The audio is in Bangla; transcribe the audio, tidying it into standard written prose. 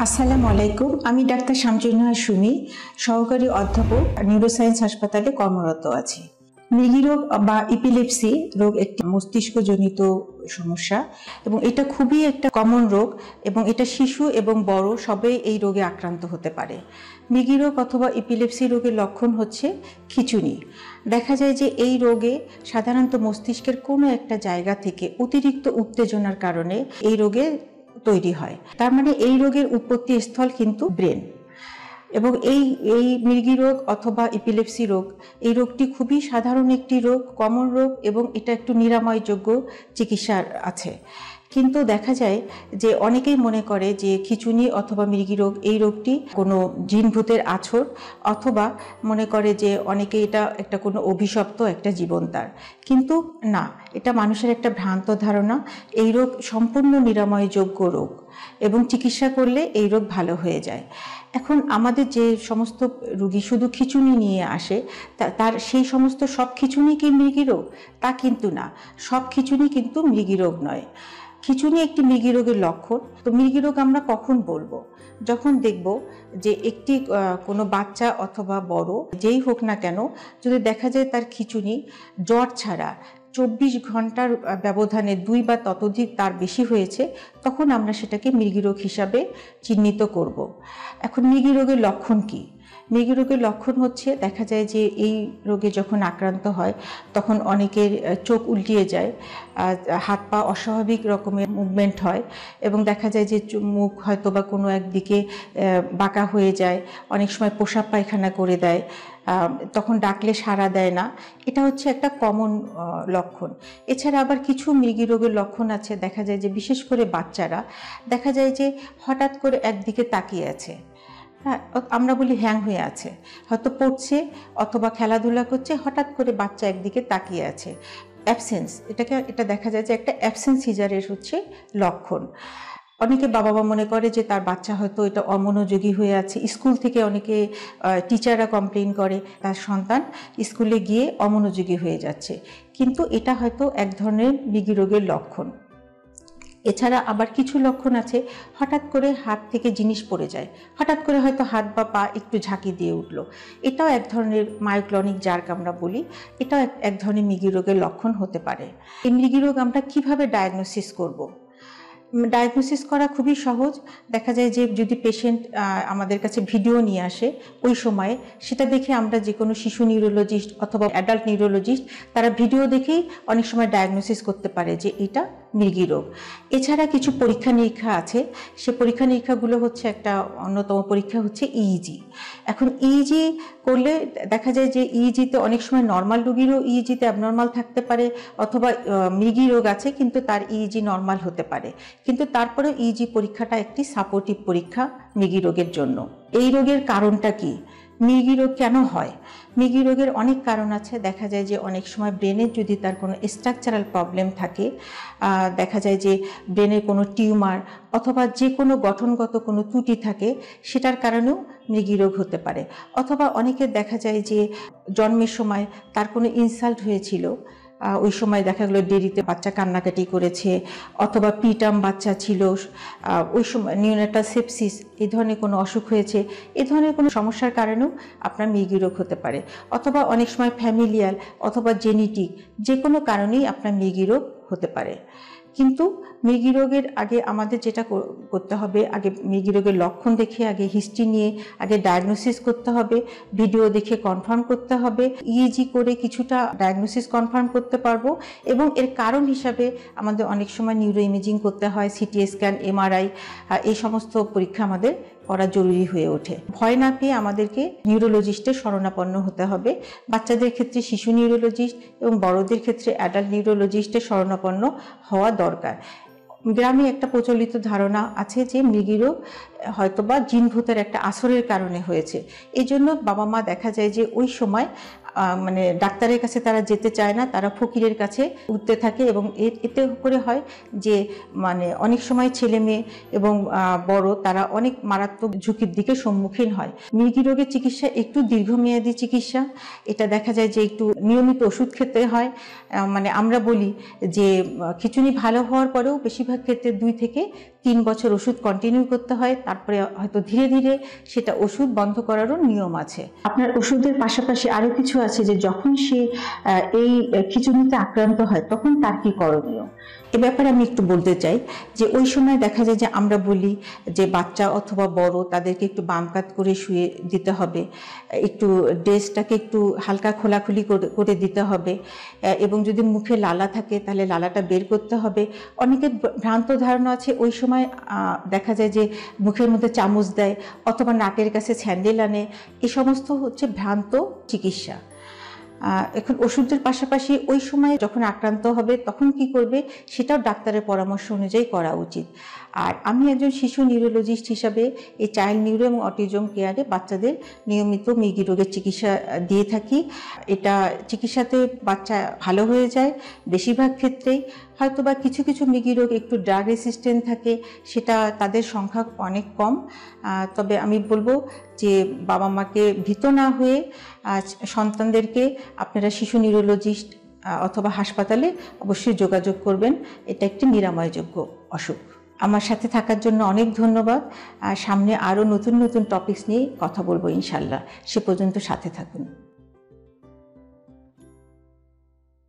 আসসালামু আলাইকুম। আমি ডাক্তার শামসুন্নাহা সুমি, সহকারী অধ্যাপক, নিউরোসায়েন্স হাসপাতালে কর্মরত আছি। মৃগী রোগ বা ইপিলেপসি রোগ একটি মস্তিষ্কজনিত সমস্যা এবং এটা খুবই একটা কমন রোগ এবং এটা শিশু এবং বড় সবাই এই রোগে আক্রান্ত হতে পারে। মৃগী রোগ অথবা ইপিলেপসি রোগের লক্ষণ হচ্ছে খিঁচুনি। দেখা যায় যে এই রোগে সাধারণত মস্তিষ্কের কোনো একটা জায়গা থেকে অতিরিক্ত উত্তেজনার কারণে এই রোগে তৈরি হয়। তার মানে এই রোগের উৎপত্তি স্থল কিন্তু ব্রেন। এবং এই মৃগী রোগ অথবা ইপিলেপসি রোগ, এই রোগটি খুবই সাধারণ একটি রোগ, কমন রোগ এবং এটা একটু নিরাময়যোগ্য চিকিৎসা আছে। কিন্তু দেখা যায় যে অনেকেই মনে করে যে খিঁচুনি অথবা মৃগী রোগ এই রোগটি কোনো জিনভূতের আছর, অথবা মনে করে যে অনেকে এটা একটা কোনো অভিশপ্ত একটা জীবন তার। কিন্তু না, এটা মানুষের একটা ভ্রান্ত ধারণা। এই রোগ সম্পূর্ণ নিরাময়যোগ্য রোগ এবং চিকিৎসা করলে এই রোগ ভালো হয়ে যায়। এখন আমাদের যে সমস্ত রোগী শুধু খিঁচুনি নিয়ে আসে, তার সেই সমস্ত সব খিঁচুনি কি মৃগী রোগ? তা কিন্তু না, সব খিঁচুনি কিন্তু মৃগী রোগ নয়। খিঁচুনি একটি মৃগী রোগের লক্ষণ। তো মৃগী রোগ আমরা কখন বলবো? যখন দেখব যে একটি কোনো বাচ্চা অথবা বড় যেই হোক না কেন, যদি দেখা যায় তার খিঁচুনি জ্বর ছাড়া 24 ঘন্টার ব্যবধানে 2 বা ততোধিক তার বেশি হয়েছে, তখন আমরা সেটাকে মৃগী রোগ হিসাবে চিহ্নিত করব। এখন মৃগী রোগের লক্ষণ কি? মৃগী রোগের লক্ষণ হচ্ছে, দেখা যায় যে এই রোগে যখন আক্রান্ত হয় তখন অনেকের চোখ উল্টিয়ে যায়, হাত পা অস্বাভাবিক রকমের মুভমেন্ট হয় এবং দেখা যায় যে মুখ হয়তো বা কোনো একদিকে বাঁকা হয়ে যায়, অনেক সময় পেশাব পায়খানা করে দেয়, তখন ডাকলে সাড়া দেয় না। এটা হচ্ছে একটা কমন লক্ষণ। এছাড়া আবার কিছু মৃগী রোগের লক্ষণ আছে, দেখা যায় যে বিশেষ করে বাচ্চারা দেখা যায় যে হঠাৎ করে একদিকে তাকিয়ে আছে, হ্যাঁ, আমরা বলি হ্যাং হয়ে আছে, হয়তো পড়ছে অথবা খেলাধুলা করছে, হঠাৎ করে বাচ্চা একদিকে তাকিয়ে আছে। অ্যাবসেন্স, এটা দেখা যায় যে একটা অ্যাবসেন্স সিজারের হচ্ছে লক্ষণ। অনেকে বাবা মা মনে করে যে তার বাচ্চা হয়তো এটা অমনোযোগী হয়ে আছে। স্কুল থেকে অনেকে টিচাররা কমপ্লেন করে তার সন্তান স্কুলে গিয়ে অমনোযোগী হয়ে যাচ্ছে, কিন্তু এটা হয়তো এক ধরনের মৃগী রোগের লক্ষণ। এছাড়া আবার কিছু লক্ষণ আছে, হঠাৎ করে হাত থেকে জিনিস পড়ে যায়, হঠাৎ করে হয়তো হাত বা পা একটু ঝাঁকি দিয়ে উঠলো, এটাও এক ধরনের মায়োক্লনিক জার্ক আমরা বলি, এটাও এক ধরনের মৃগী রোগের লক্ষণ হতে পারে। এই মৃগী রোগ আমরা কিভাবে ডায়াগনোসিস করব? ডায়াগনোসিস করা খুবই সহজ। দেখা যায় যে যদি পেশেন্ট আমাদের কাছে ভিডিও নিয়ে আসে, ওই সময়ে সেটা দেখে আমরা যে কোনো শিশু নিউরোলজিস্ট অথবা অ্যাডাল্ট নিউরোলজিস্ট, তারা ভিডিও দেখেই অনেক সময় ডায়াগনোসিস করতে পারে যে এটা মৃগী রোগ। এছাড়া কিছু পরীক্ষা নিরীক্ষা আছে, সে পরীক্ষা নিরীক্ষাগুলো হচ্ছে, একটা অন্যতম পরীক্ষা হচ্ছে ইইজি। এখন ইইজি করলে দেখা যায় যে ইইজিতে অনেক সময় নর্মাল রোগীরও ইইজিতে অ্যাবনর্মাল থাকতে পারে, অথবা মৃগী রোগ আছে কিন্তু তার ইইজি নর্মাল হতে পারে, কিন্তু তারপরেও ইইজি পরীক্ষাটা একটি সাপোর্টিভ পরীক্ষা মৃগী রোগের জন্য। এই রোগের কারণটা কি? মৃগী রোগ কেন হয়? মৃগী রোগের অনেক কারণ আছে। দেখা যায় যে অনেক সময় ব্রেনের যদি তার কোনো স্ট্রাকচারাল প্রবলেম থাকে, দেখা যায় যে ব্রেনের কোনো টিউমার অথবা যে কোনো গঠনগত কোনো ত্রুটি থাকে, সেটার কারণেও মৃগী রোগ হতে পারে। অথবা অনেকের দেখা যায় যে জন্মের সময় তার কোনো ইনসাল্ট হয়েছিল, ওই সময় দেখা গেলো দেরিতে বাচ্চা কান্নাকাটি করেছে, অথবা প্রিটার্ম বাচ্চা ছিল, ওই সময় নিওনেটাল সেপসিস এই ধরনের কোনো অসুখ হয়েছে, এই ধরনের কোনো সমস্যার কারণেও আপনার মৃগী রোগ হতে পারে। অথবা অনেক সময় ফ্যামিলিয়াল অথবা জেনেটিক যে কোনো কারণেই আপনার মৃগী রোগ হতে পারে। কিন্তু মৃগী রোগের আগে আমাদের যেটা করতে হবে, আগে মৃগী রোগের লক্ষণ দেখে আগে হিস্ট্রি নিয়ে আগে ডায়াগনোসিস করতে হবে, ভিডিও দেখে কনফার্ম করতে হবে, ইইজি করে কিছুটা ডায়াগনোসিস কনফার্ম করতে পারবো। এবং এর কারণ হিসাবে আমাদের অনেক সময় নিউরো ইমেজিং করতে হয়, সিটি স্ক্যান, এমআরআই, এই সমস্ত পরীক্ষা আমাদের করা জরুরি হয়ে ওঠে। ভয় না পেয়ে আমাদেরকে নিউরোলজিস্টের শরণাপন্ন হতে হবে। বাচ্চাদের ক্ষেত্রে শিশু নিউরোলজিস্ট এবং বড়দের ক্ষেত্রে অ্যাডাল্ট নিউরোলজিস্টের শরণাপন্ন হওয়া দরকার। গ্রামে একটা প্রচলিত ধারণা আছে যে মৃগী রোগ হয়তোবা জিনভূতের একটা আসরের কারণে হয়েছে, এই জন্য বাবা মা দেখা যায় যে ওই সময় মানে ডাক্তারের কাছে তারা যেতে চায় না, তারা ফকিরের কাছে উঠতে থাকে এবং এতে করে হয় যে মানে অনেক সময় ছেলে মেয়ে এবং বড় তারা অনেক মারাত্মক ঝুঁকির দিকে সম্মুখীন হয়। মৃগী রোগের চিকিৎসা একটু দীর্ঘমেয়াদী চিকিৎসা, এটা দেখা যায় যে একটু নিয়মিত ওষুধ খেতে হয়। মানে আমরা বলি যে খিঁচুনি ভালো হওয়ার পরেও বেশিরভাগ ক্ষেত্রে 2 থেকে 3 বছর ওষুধ কন্টিনিউ করতে হয়, তারপরে হয়তো ধীরে ধীরে সেটা ওষুধ বন্ধ করারও নিয়ম আছে। আপনার ওষুধের পাশাপাশি আরো কিছু আছে যে যখন সে এই খিঁচুনিতে আক্রান্ত হয় তখন তার কি করণীয়, এ ব্যাপারে আমি একটু বলতে চাই। যে ওই সময় দেখা যায় যে আমরা বলি যে বাচ্চা অথবা বড় তাদেরকে একটু বাম কাত করে শুয়ে দিতে হবে, একটু ড্রেসটাকে একটু হালকা খোলাখুলি করে দিতে হবে, এবং যদি মুখে লালা থাকে তাহলে লালাটা বের করতে হবে। অনেকের ভ্রান্ত ধারণা আছে ওই সময় দেখা যায় যে মুখের মধ্যে চামচ দেয় অথবা নাকের কাছে স্যান্ডেল আনে, এই সমস্ত হচ্ছে ভ্রান্ত চিকিৎসা। এখন ওষুধের পাশাপাশি ওই সময় যখন আক্রান্ত হবে তখন কি করবে সেটাও ডাক্তারের পরামর্শ অনুযায়ী করা উচিত। আর আমি একজন শিশু নিউরোলজিস্ট হিসাবে এই চাইল্ড নিউরো এবং অটিজম কেয়ারে বাচ্চাদের নিয়মিত মৃগী রোগের চিকিৎসা দিয়ে থাকি। এটা চিকিৎসাতে বাচ্চা ভালো হয়ে যায় বেশিরভাগ ক্ষেত্রেই। হয়তো বা কিছু কিছু মৃগী রোগ একটু ড্রাগ রেসিস্টেন্ট থাকে, সেটা তাদের সংখ্যা অনেক কম। তবে আমি বলবো যে বাবা মাকে ভীত না হয়ে সন্তানদেরকে আপনারা শিশু নিউরোলজিস্ট অথবা হাসপাতালে অবশ্যই যোগাযোগ করবেন। এটা একটি নিরাময়যোগ্য অসুখ। আমার সাথে থাকার জন্য অনেক ধন্যবাদ। সামনে আরও নতুন নতুন টপিকস নিয়ে কথা বলবো ইনশাল্লাহ। সে পর্যন্ত সাথে থাকুন।